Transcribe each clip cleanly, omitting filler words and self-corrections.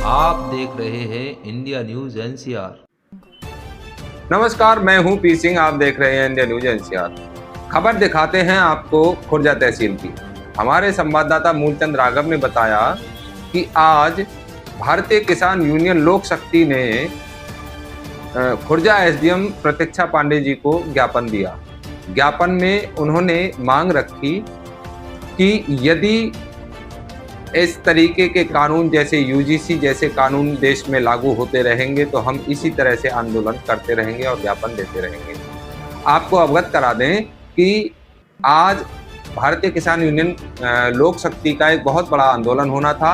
आप देख रहे हैं इंडिया न्यूज एनसीआर। नमस्कार, मैं हूं पी सिंह। आप देख रहे हैं इंडिया न्यूज एनसीआर। खबर दिखाते हैं आपको खुर्जा तहसील की। हमारे संवाददाता मूलचंद राघव ने बताया कि आज भारतीय किसान यूनियन लोक शक्ति ने खुर्जा एसडीएम प्रतीक्षा पांडे जी को ज्ञापन दिया। ज्ञापन में उन्होंने मांग रखी कि यदि इस तरीके के कानून जैसे यूजीसी जैसे कानून देश में लागू होते रहेंगे तो हम इसी तरह से आंदोलन करते रहेंगे और ज्ञापन देते रहेंगे। आपको अवगत करा दें कि आज भारतीय किसान यूनियन लोक शक्ति का एक बहुत बड़ा आंदोलन होना था,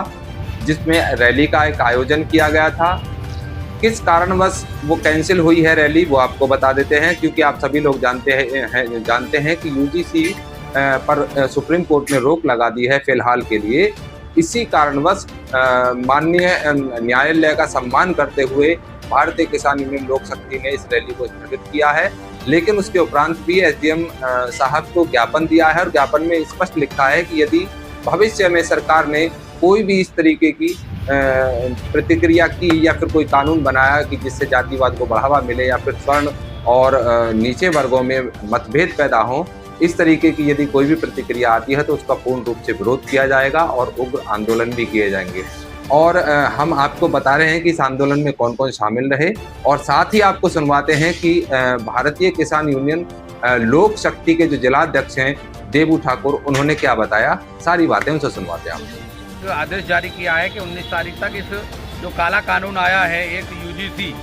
जिसमें रैली का एक आयोजन किया गया था। किस कारणवश वो कैंसिल हुई है रैली, वो आपको बता देते हैं, क्योंकि आप सभी लोग जानते हैं कि यूजीसी पर सुप्रीम कोर्ट ने रोक लगा दी है फिलहाल के लिए। इसी कारणवश माननीय न्यायालय का सम्मान करते हुए भारतीय किसान यूनियन लोक शक्ति ने इस रैली को स्थगित किया है। लेकिन उसके उपरांत भी एसडीएम साहब को ज्ञापन दिया है और ज्ञापन में स्पष्ट लिखा है कि यदि भविष्य में सरकार ने कोई भी इस तरीके की प्रतिक्रिया की या फिर कोई कानून बनाया कि जिससे जातिवाद को बढ़ावा मिले या फिर स्वर्ण और नीचे वर्गों में मतभेद पैदा हो, इस तरीके की यदि कोई भी प्रतिक्रिया आती है तो उसका पूर्ण रूप से विरोध किया जाएगा और उग्र आंदोलन भी किए जाएंगे। और हम आपको बता रहे हैं कि इस आंदोलन में कौन कौन शामिल रहे और साथ ही आपको सुनवाते हैं कि भारतीय किसान यूनियन लोक शक्ति के जो जिलाध्यक्ष हैं देबू ठाकुर, उन्होंने क्या बताया, सारी बातें उनसे सुनवाते हैं। जो आदेश जारी किया है कि 19 तारीख तक इस जो काला कानून आया है एक यूजीसी,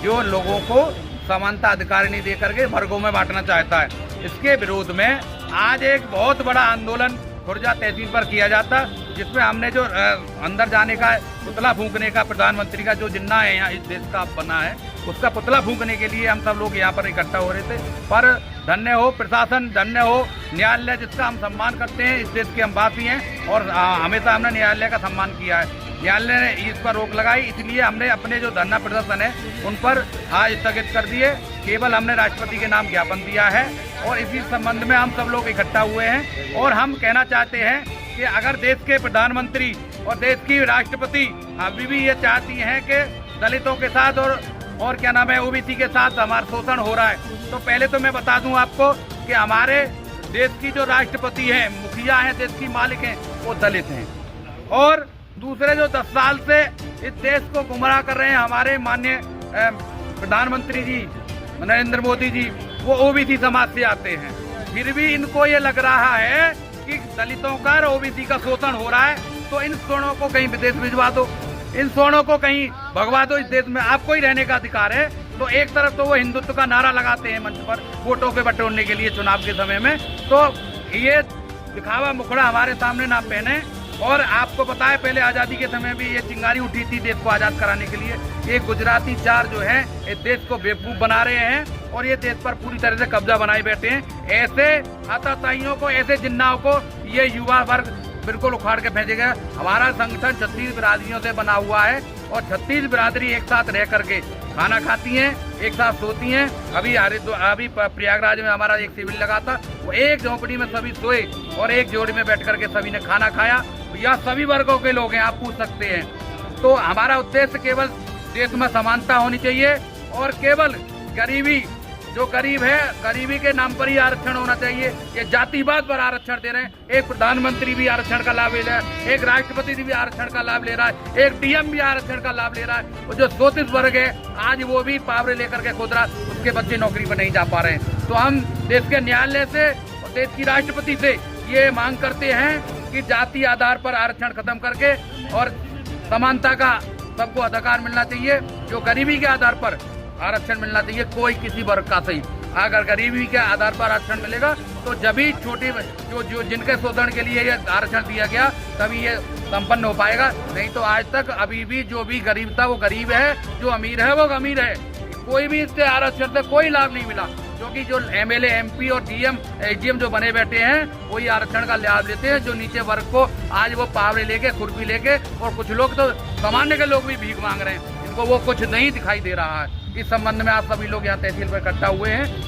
जो लोगों को समानता अधिकार नहीं दे करके वर्गों में बांटना चाहता है, इसके विरोध में आज एक बहुत बड़ा आंदोलन खुर्जा तहसील पर किया जाता, जिसमें हमने जो अंदर जाने का पुतला फूंकने का प्रधानमंत्री का जो जिन्ना है यहाँ इस देश का बना है, उसका पुतला फूंकने के लिए हम सब लोग यहाँ पर इकट्ठा हो रहे थे। पर धन्य हो प्रशासन, धन्य हो न्यायालय, जिसका हम सम्मान करते हैं। इस देश के हम वासी हैं और हमेशा हमने न्यायालय का सम्मान किया है। न्यायालय ने इस पर रोक लगाई, इसलिए हमने अपने जो धरना प्रदर्शन है उन पर आज स्थगित कर दिए। केवल हमने राष्ट्रपति के नाम ज्ञापन दिया है और इसी संबंध में हम सब लोग इकट्ठा हुए हैं। और हम कहना चाहते हैं कि अगर देश के प्रधानमंत्री और देश की राष्ट्रपति अभी भी ये चाहती हैं कि दलितों के साथ और क्या नाम है ओबीसी के साथ हमारा शोषण हो रहा है, तो पहले तो मैं बता दूं आपको कि हमारे देश की जो राष्ट्रपति हैं, मुखिया हैं, देश की मालिक हैं, वो दलित हैं। और दूसरे जो 10 साल से इस देश को गुमराह कर रहे हैं हमारे माननीय प्रधानमंत्री जी नरेंद्र मोदी जी, वो ओबीसी समाज से आते हैं। फिर भी इनको ये लग रहा है कि दलितों का और ओबीसी का शोषण हो रहा है, तो इन सोनों को कहीं विदेश भिजवा दो, इन सोनों को कहीं भगवा दो। इस देश में आपको ही रहने का अधिकार है। तो एक तरफ तो वो हिंदुत्व का नारा लगाते हैं मंच पर वोटों के बटोरने के लिए चुनाव के समय में, तो ये दिखावा मुखड़ा हमारे सामने ना पहने। और आपको पता है पहले आज़ादी के समय भी ये चिंगारी उठी थी देश को आज़ाद कराने के लिए। ये गुजराती चार जो है इस देश को बेवकूफ़ बना रहे हैं और ये देश पर पूरी तरह से कब्जा बनाए बैठे हैं। ऐसे आतताइयों को, ऐसे जिन्नाओं को ये युवा वर्ग बिल्कुल उखाड़ के फेंकेगा। हमारा संगठन 36 बिरादरियों से बना हुआ है और 36 बिरादरी एक साथ रह करके खाना खाती हैं, एक साथ सोती हैं। अभी प्रयागराज में हमारा एक शिविर लगा था, वो एक झोंपड़ी में सभी सोए और एक जोड़ी में बैठ करके सभी ने खाना खाया। यह सभी वर्गों के लोग हैं, आप पूछ सकते हैं। तो हमारा उद्देश्य केवल देश में समानता होनी चाहिए और केवल गरीबी, जो गरीब है गरीबी के नाम पर ही आरक्षण होना चाहिए। ये जातिवाद पर आरक्षण दे रहे हैं। एक प्रधानमंत्री भी आरक्षण का लाभ ले रहा है, एक राष्ट्रपति भी आरक्षण का लाभ ले रहा है, एक डीएम भी आरक्षण का लाभ ले रहा है। और जो शोषित वर्ग है आज वो भी पावरे लेकर के खुद रहा, उसके बच्चे नौकरी पर नहीं जा पा रहे हैं। तो हम देश के न्यायालय से और देश की राष्ट्रपति से ये मांग करते हैं कि जाति आधार पर आरक्षण खत्म करके और समानता का सबको अधिकार मिलना चाहिए। जो गरीबी के आधार पर आरक्षण मिलना चाहिए, कोई किसी वर्ग का सही। अगर गरीबी के आधार पर आरक्षण मिलेगा तो जब भी छोटे जो जिनके शोषण के लिए ये आरक्षण दिया गया तभी ये संपन्न हो पाएगा। नहीं तो आज तक अभी भी जो भी गरीब था वो गरीब है, जो अमीर है वो अमीर है। कोई भी इससे आरक्षण से कोई लाभ नहीं मिला, क्योंकि जो एमएलए, एमपी और डीएम, एसडीएम जो बने बैठे हैं वही आरक्षण का लाभ लेते हैं। जो नीचे वर्ग को आज वो पावरे लेके, खुरपी लेके, और कुछ लोग तो सामान्य के लोग भी भीख मांग रहे हैं, इनको वो कुछ नहीं दिखाई दे रहा है। इस संबंध में आप सभी लोग यहाँ तहसील पर इकट्ठा हुए हैं।